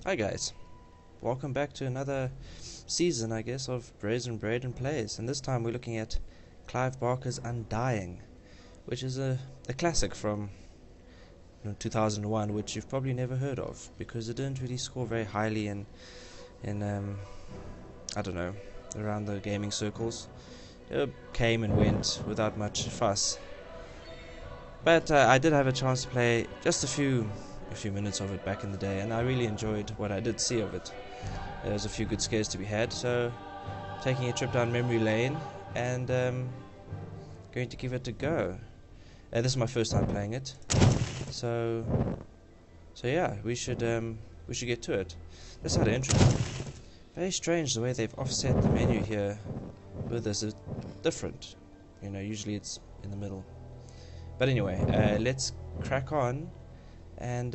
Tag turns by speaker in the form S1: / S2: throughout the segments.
S1: Hi guys, welcome back to another season, I guess, of Brazen Braden Plays, and this time we're looking at Clive Barker's Undying, which is a classic from 2001, which you've probably never heard of, because it didn't really score very highly in I don't know, around the gaming circles. It came and went without much fuss, but I did have a chance to play just a few minutes of it back in the day, and I really enjoyed what I did see of it. There was a few good scares to be had, so taking a trip down memory lane and going to give it a go. This is my first time playing it, so yeah, we should get to it. This had an intro. Very strange the way they've offset the menu here with this. It's different, usually it's in the middle. But anyway, let's crack on and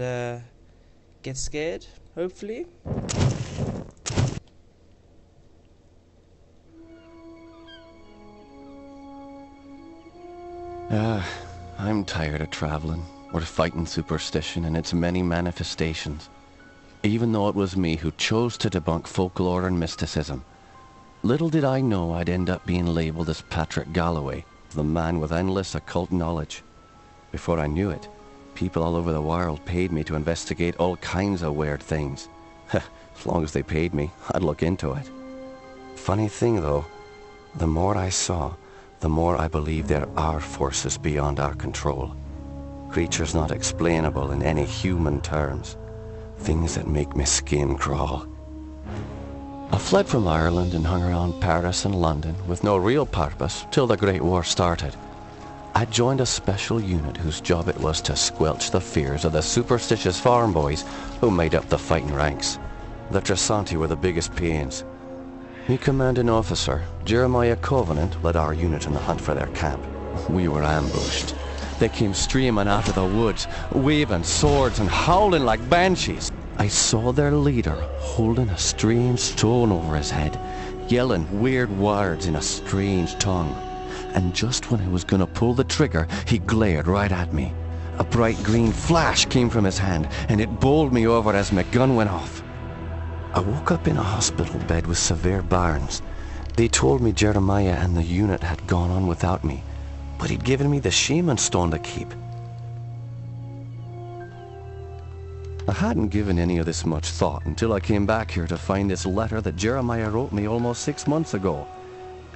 S1: get scared, hopefully.
S2: I'm tired of traveling, or fighting superstition in its many manifestations. Even though it was me who chose to debunk folklore and mysticism, little did I know I'd end up being labelled as Patrick Galloway, the man with endless occult knowledge. Before I knew it, people all over the world paid me to investigate all kinds of weird things. As long as they paid me, I'd look into it. Funny thing though, the more I saw, the more I believed there are forces beyond our control. Creatures not explainable in any human terms. Things that make my skin crawl. I fled from Ireland and hung around Paris and London with no real purpose till the Great War started. I joined a special unit whose job it was to squelch the fears of the superstitious farm boys who made up the fighting ranks. The Trasanti were the biggest pains. Me commanding officer, Jeremiah Covenant, led our unit in the hunt for their camp. We were ambushed. They came streaming out of the woods, waving swords and howling like banshees. I saw their leader holding a strange stone over his head, yelling weird words in a strange tongue. And just when I was gonna pull the trigger, he glared right at me. A bright green flash came from his hand, and it bowled me over as my gun went off. I woke up in a hospital bed with severe burns. They told me Jeremiah and the unit had gone on without me, but he'd given me the shaman stone to keep. I hadn't given any of this much thought until I came back here to find this letter that Jeremiah wrote me almost 6 months ago,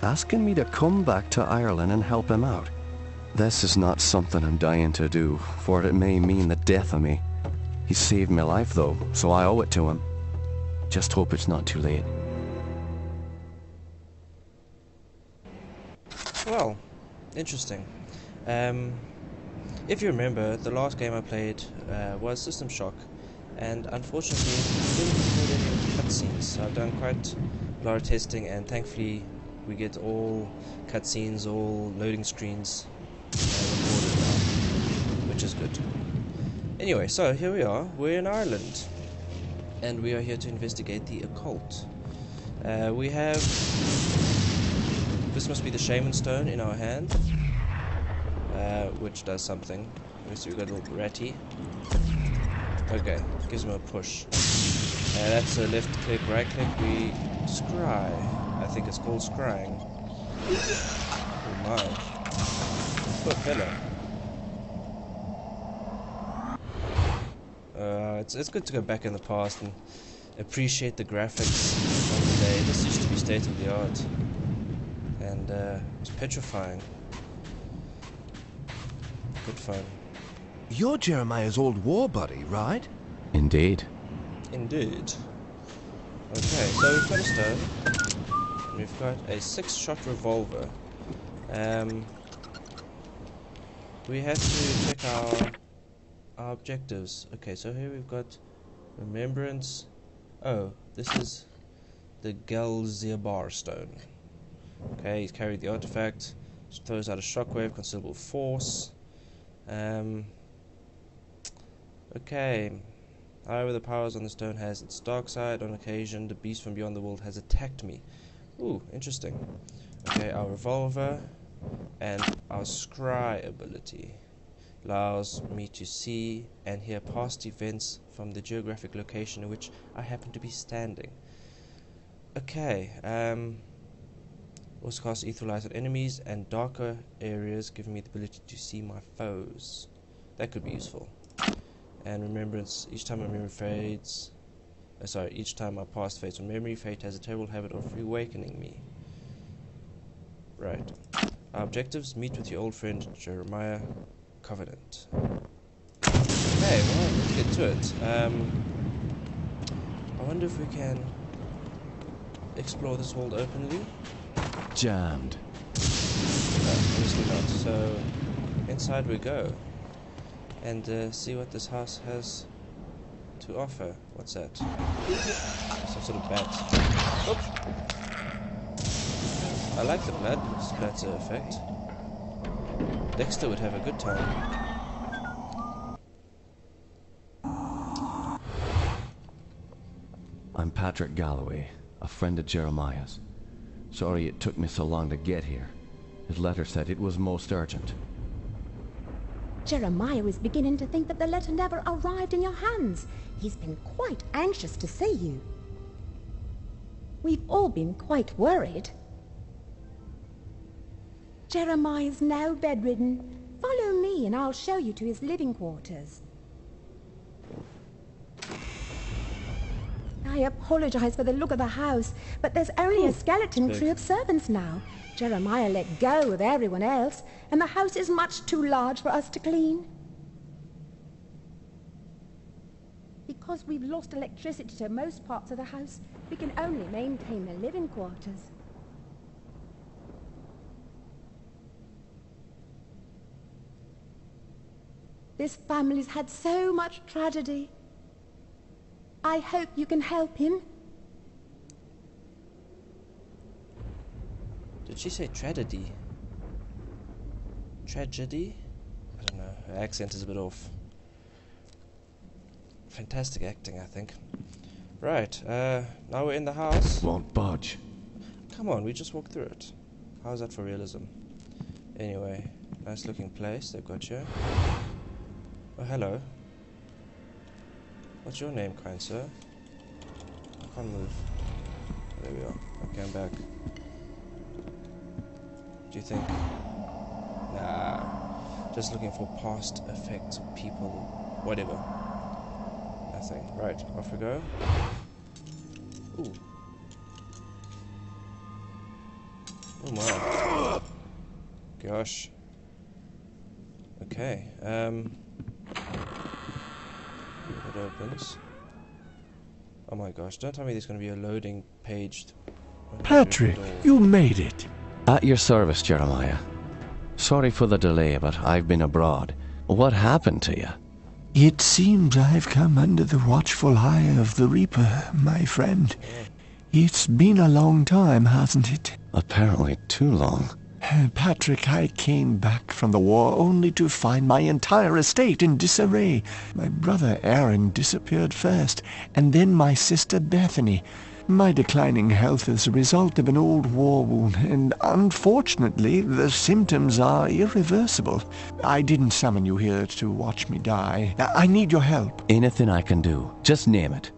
S2: asking me to come back to Ireland and help him out. This is not something I'm dying to do, for it may mean the death of me. He saved my life though, so I owe it to him. Just hope it's not too late.
S1: Well, interesting. If you remember, the last game I played was System Shock, and unfortunately I didn't record any of the cutscenes, so I've done quite a lot of testing, and thankfully we get all cutscenes, all loading screens recorded now, which is good. Anyway, so here we are, we're in Ireland, and we are here to investigate the occult. We have, this must be the shaman stone in our hand, which does something. So we've got a little ratty. Okay, gives him a push. That's a left click, right click, we scry. I think it's called scrying. Oh my. Poor fella. It's good to go back in the past and appreciate the graphics of the day. This used to be state of the art, and it was petrifying. Good fun.
S3: You're Jeremiah's old war buddy, right?
S2: Indeed.
S1: Indeed. Okay, so we've got a stone. And we've got a 6-shot revolver. We have to check our objectives. Okay, so here we've got remembrance. Oh, this is the Gelziabar stone. Okay, he's carried the artifact. Throws out a shockwave, considerable force. Okay. However, the powers on the stone has its dark side. On occasion, the beast from beyond the world has attacked me. Ooh, interesting. Okay, our revolver and our scry ability. allows me to see and hear past events from the geographic location in which I happen to be standing. Okay, also casts Ether Light on enemies and darker areas, giving me the ability to see my foes. That could be useful. And remembrance, each time each time my past fades from memory, fate has a terrible habit of reawakening me. Right. Our objectives: meet with your old friend Jeremiah, Covenant. Okay, well, let's get to it. I wonder if we can explore this world openly.
S2: Jammed.
S1: No, obviously not. So, inside we go. And see what this house has to offer. What's that? Some sort of bat. Oops. I like the blood splatter effect. Dexter would have a good time.
S2: I'm Patrick Galloway, a friend of Jeremiah's. Sorry it took me so long to get here. His letter said it was most urgent.
S4: Jeremiah was beginning to think that the letter never arrived in your hands. He's been quite anxious to see you. We've all been quite worried. Jeremiah's now bedridden. Follow me and I'll show you to his living quarters. I apologize for the look of the house, but there's only a skeleton crew of servants now. Jeremiah let go of everyone else, and the house is much too large for us to clean. Because we've lost electricity to most parts of the house, we can only maintain the living quarters. This family's had so much tragedy. I hope you can help him.
S1: Did she say tragedy? Tragedy? I don't know. Her accent is a bit off. Fantastic acting, I think. Right, now we're in the house.
S2: Won't budge.
S1: Come on, we just walked through it. How's that for realism? Anyway, nice looking place they've got here. Oh, hello. What's your name, kind sir? I can't move. There we are. Okay, I'm back. Do you think? Nah. Just looking for past effects of people. Whatever. Nothing. Right, off we go. Ooh. Oh my. Gosh. Okay. It opens. Oh my gosh, don't tell me there's going to be a loading page.
S3: Patrick, you made it.
S2: At your service, Jeremiah. Sorry for the delay, but I've been abroad. What happened to you?
S3: It seems I've come under the watchful eye of the Reaper, my friend. It's been a long time, hasn't it?
S2: Apparently too long.
S3: Patrick, I came back from the war only to find my entire estate in disarray. My brother Aaron disappeared first, and then my sister Bethany. My declining health is a result of an old war wound, and unfortunately the symptoms are irreversible. I didn't summon you here to watch me die. I need your help.
S2: Anything I can do. Just name it.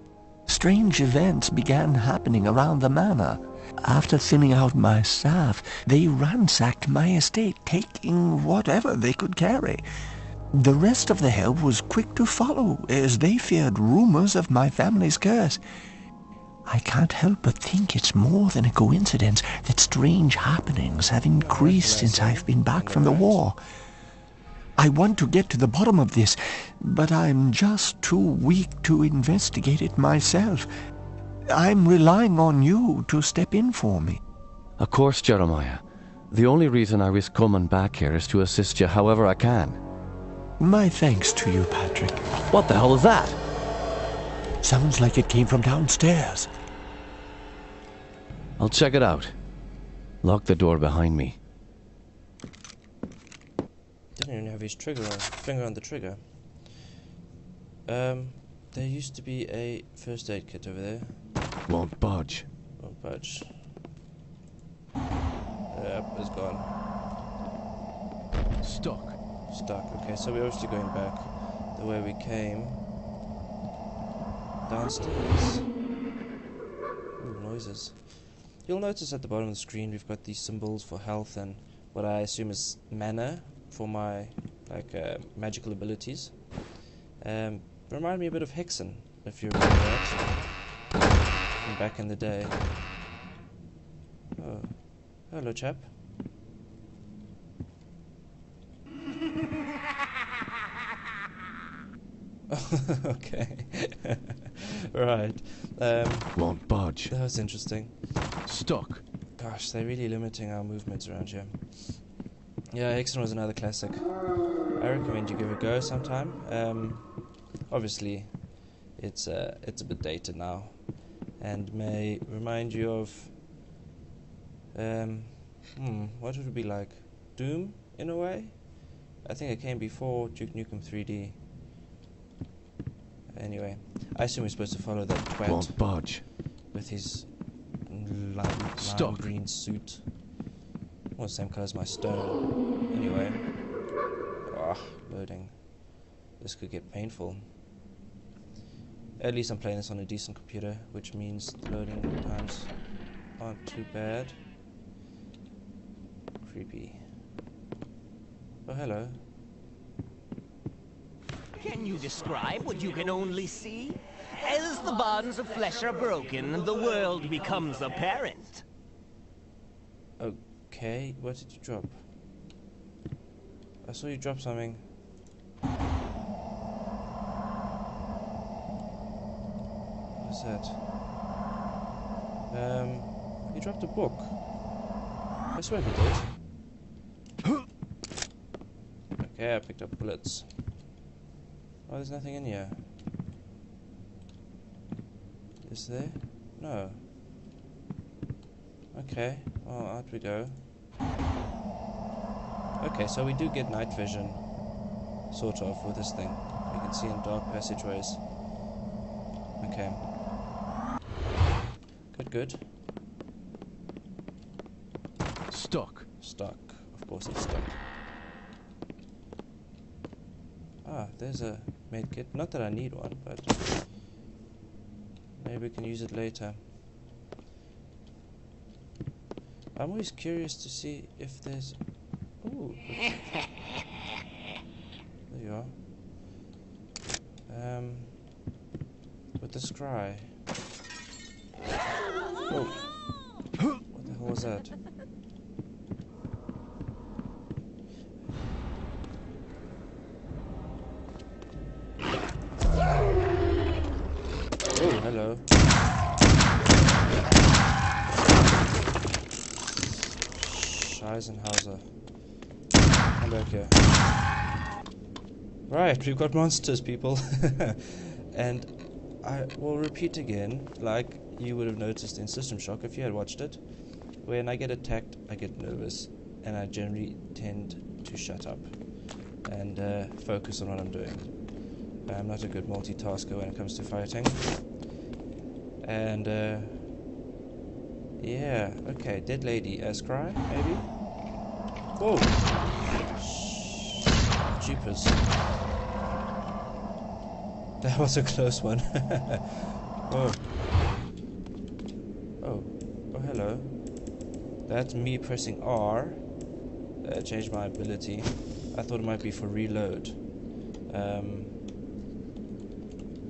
S3: Strange events began happening around the manor. After thinning out my staff, they ransacked my estate, taking whatever they could carry. The rest of the help was quick to follow, as they feared rumors of my family's curse. I can't help but think it's more than a coincidence that strange happenings have increased since I've been back from the war. I want to get to the bottom of this, but I'm just too weak to investigate it myself. I'm relying on you to step in for me.
S2: Of course, Jeremiah. The only reason I risk coming back here is to assist you however I can.
S3: My thanks to you, Patrick.
S2: What the hell is that?
S3: Sounds like it came from downstairs.
S2: I'll check it out. Lock the door behind me.
S1: Didn't even have his finger on the trigger. There used to be a first aid kit over there.
S2: Won't budge.
S1: Won't budge. Yep, it's gone.
S2: Stuck.
S1: Stuck. Okay, so we're obviously going back the way we came. Downstairs. Ooh, noises. You'll notice at the bottom of the screen we've got these symbols for health and what I assume is mana for my magical abilities. Remind me a bit of Hexen, if you remember that from back in the day. Oh, hello, chap. Okay. Right.
S2: Won't budge.
S1: That was interesting.
S2: Stuck.
S1: Gosh, they're really limiting our movements around here. Yeah, Hexen was another classic. I recommend you give it a go sometime. Obviously, it's a bit dated now, and may remind you of what would it be like? Doom in a way. I think it came before Duke Nukem 3D. Anyway, I assume we're supposed to follow that twat
S2: Won't budge.
S1: with his lime green suit. Well, same colour as my stone. Anyway. Loading. This could get painful. At least I'm playing this on a decent computer, which means the loading times aren't too bad. Creepy. Oh, hello.
S5: Can you describe what you can only see? As the bonds of flesh are broken, the world becomes apparent.
S1: Okay, what did you drop? I saw you drop something. What's that? You dropped a book. I swear you did. Okay, I picked up bullets. Oh, there's nothing in here. Is there? No. Okay, well, out we go. Okay, so we do get night vision, sort of, with this thing. We can see in dark passageways. Okay. Good.
S2: Stuck.
S1: Stuck. Of course it's stuck. Ah, there's a medkit. Not that I need one, but maybe we can use it later. I'm always curious to see if there's... Ooh. There you are. With the scry. Oh. What the hell was that? Oh, hello. Eisenhauser. Come back here. Right, we've got monsters, people. And I will repeat again, like you would have noticed in System Shock if you had watched it. When I get attacked, I get nervous, and I generally tend to shut up and focus on what I'm doing. I'm not a good multitasker when it comes to fighting. And yeah, okay, dead lady, scry, maybe? Whoa! Jeepers. That was a close one. Whoa. Oh, hello. That's me pressing R. Changed my ability. I thought it might be for reload.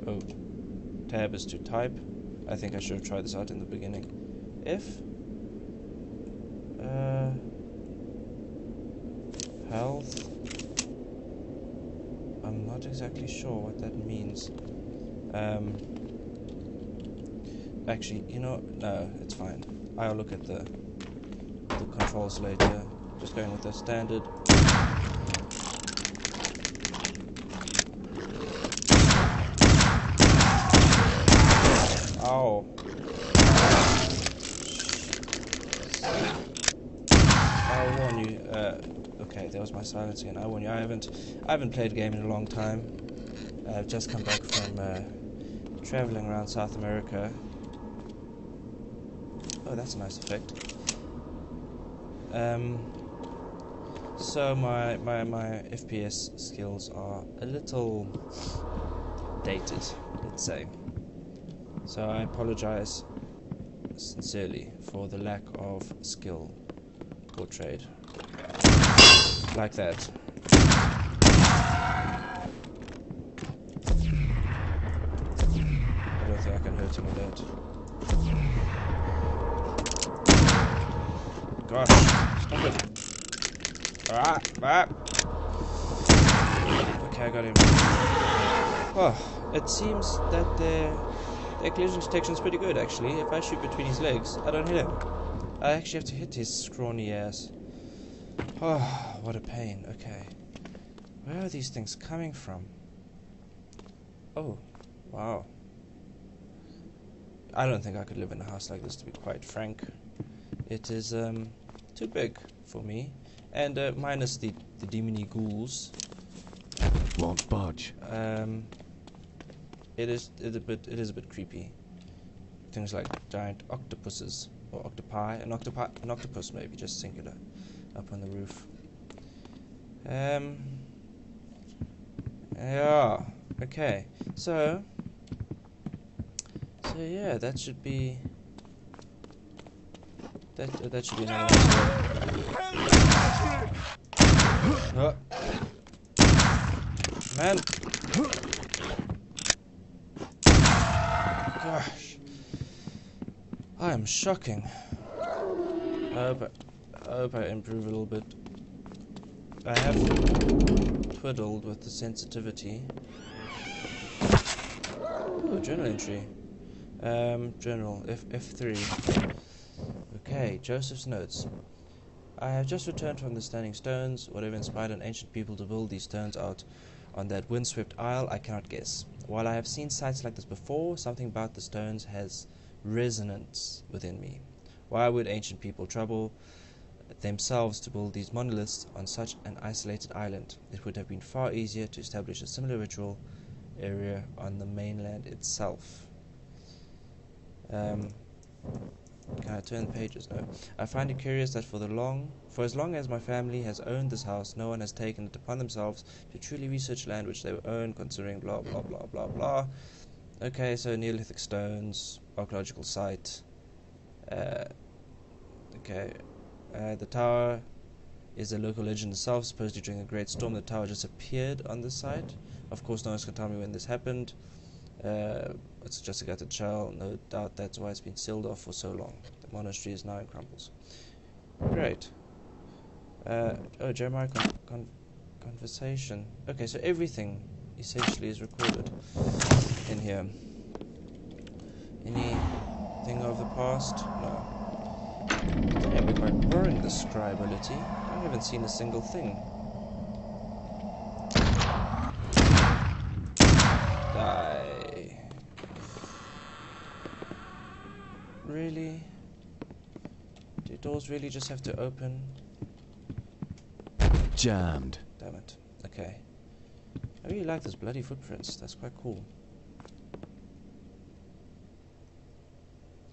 S1: Oh, tab is to type. I think I should have tried this out in the beginning. If health, I'm not exactly sure what that means. Actually, you know, no, it's fine. I'll look at the controls later. Just going with the standard. Ow. I'll warn you. Okay, there was my silence again. I warn you. I haven't played a game in a long time. I've just come back from traveling around South America. Oh, that's a nice effect. So my FPS skills are a little dated, let's say. So I apologize sincerely for the lack of skill portrayed. Like that. I don't think I can hurt him with that. Gosh, stop it. Okay, I got him. Oh, it seems that the collision detection is pretty good, actually. If I shoot between his legs, I don't hit him. I actually have to hit his scrawny ass. Oh, what a pain. Okay. Where are these things coming from? Oh, wow. I don't think I could live in a house like this, to be quite frank. It is too big for me. And minus the demony ghouls.
S2: Won't budge.
S1: It is a bit creepy. Things like giant octopuses or octopi, an octopus maybe, just singular, up on the roof. Yeah. Okay. So yeah, that should be that should be another one. Man. Gosh. I am shocking. I hope I improve a little bit. I have twiddled with the sensitivity. Ooh, journal entry. Journal, F3. Okay, Joseph's notes. I have just returned from the Standing Stones. Whatever inspired an ancient people to build these stones out on that windswept isle, I cannot guess. While I have seen sights like this before, something about the stones has resonance within me. Why would ancient people trouble themselves to build these monoliths on such an isolated island? It would have been far easier to establish a similar ritual area on the mainland itself. Can I turn the pages? No. I find it curious that for as long as my family has owned this house, no one has taken it upon themselves to truly research land which they own, considering blah blah blah blah blah. Okay, so Neolithic stones, archaeological site. Okay, the tower is a local legend itself. Supposedly during a great storm, the tower just appeared on this site. Of course, no one can tell me when this happened. It's just a gutted shell. No doubt that's why it's been sealed off for so long. The monastery is now in crumbles. Great. Oh, Jeremiah conversation. Okay, so everything essentially is recorded in here. Anything of the past? No. Yeah, we're quite boring, the scribeability. I haven't seen a single thing. Die. Really? Do doors really just have to open?
S2: Jammed.
S1: Damn it. Okay. I really like those bloody footprints. That's quite cool.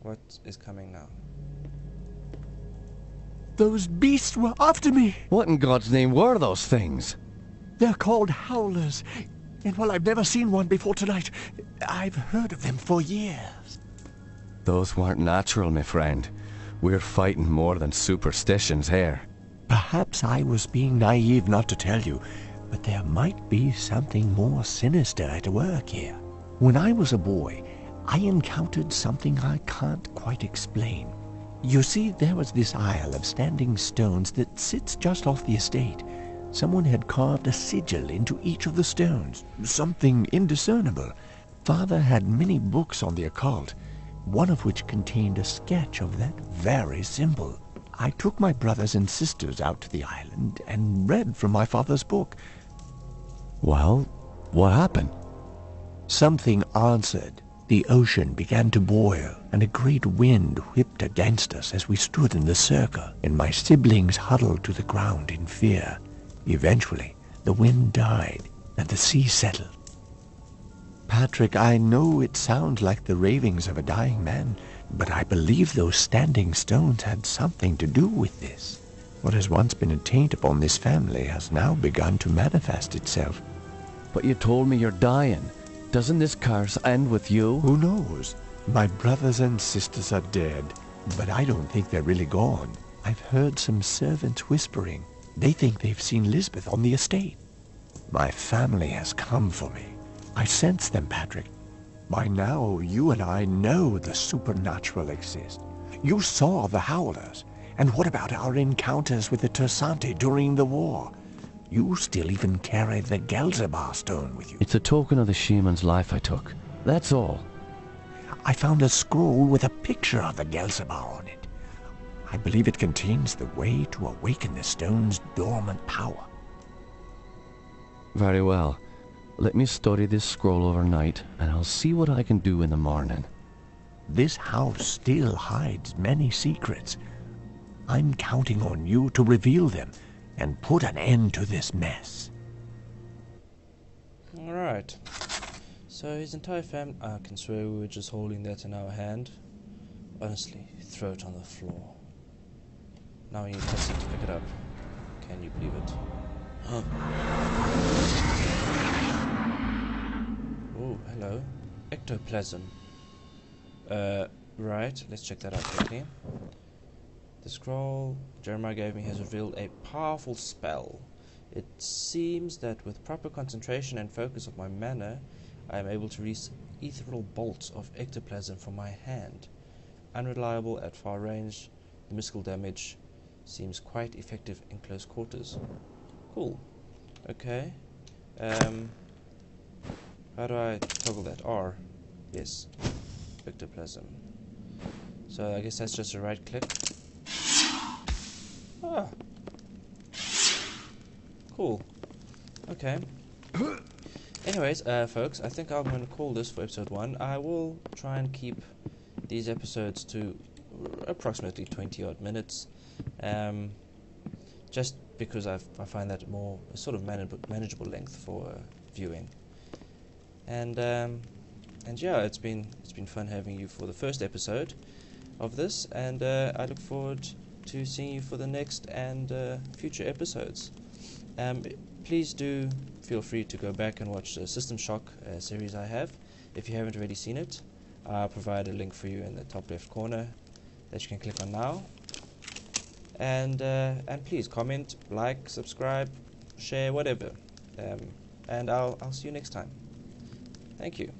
S1: What is coming now?
S3: Those beasts were after me.
S2: What in God's name were those things?
S3: They're called howlers. And while I've never seen one before tonight, I've heard of them for years.
S2: Those weren't natural, my friend. We're fighting more than superstitions here.
S3: Perhaps I was being naive not to tell you, but there might be something more sinister at work here. When I was a boy, I encountered something I can't quite explain. You see, there was this isle of standing stones that sits just off the estate. Someone had carved a sigil into each of the stones, something indiscernible. Father had many books on the occult, one of which contained a sketch of that very symbol. I took my brothers and sisters out to the island and read from my father's book.
S2: Well, what happened?
S3: Something answered. The ocean began to boil, and a great wind whipped against us as we stood in the circle, and my siblings huddled to the ground in fear. Eventually, the wind died, and the sea settled. Patrick, I know it sounds like the ravings of a dying man, but I believe those standing stones had something to do with this. What has once been a taint upon this family has now begun to manifest itself.
S2: But you told me you're dying. Doesn't this curse end with you?
S3: Who knows? My brothers and sisters are dead, but I don't think they're really gone. I've heard some servants whispering. They think they've seen Lisbeth on the estate. My family has come for me. I sense them, Patrick. By now, you and I know the supernatural exists. You saw the Howlers. And what about our encounters with the Tersante during the war? You still even carry the Gelzebah stone with you.
S2: It's a token of the shaman's life I took. That's all.
S3: I found a scroll with a picture of the Gelzebah on it. I believe it contains the way to awaken the stone's dormant power.
S2: Very well. Let me study this scroll overnight, and I'll see what I can do in the morning.
S3: This house still hides many secrets. I'm counting on you to reveal them and put an end to this mess.
S1: Alright. So his entire family... I can swear we were just holding that in our hand. Honestly, throw it on the floor. Now you press it to pick it up. Can you believe it? Oh, hello. Ectoplasm. Right, let's check that out quickly. The scroll Jeremiah gave me has revealed a powerful spell. It seems that with proper concentration and focus of my mana, I am able to release ethereal bolts of ectoplasm from my hand. Unreliable at far range, the mystical damage seems quite effective in close quarters. Cool. Okay. How do I toggle that? R. Yes. Ectoplasm. So I guess that's just a right click. Ah. Cool. Okay. Anyways, folks, I think I'm going to call this for episode 1. I will try and keep these episodes to approximately 20 odd minutes. Just because I find that more a sort of manageable length for viewing. And yeah, it's been fun having you for the first episode of this, and I look forward to seeing you for the next and future episodes. Please do feel free to go back and watch the System Shock series I have. If you haven't already seen it, I'll provide a link for you in the top left corner that you can click on now. And please comment, like, subscribe, share, whatever. And I'll see you next time. Thank you.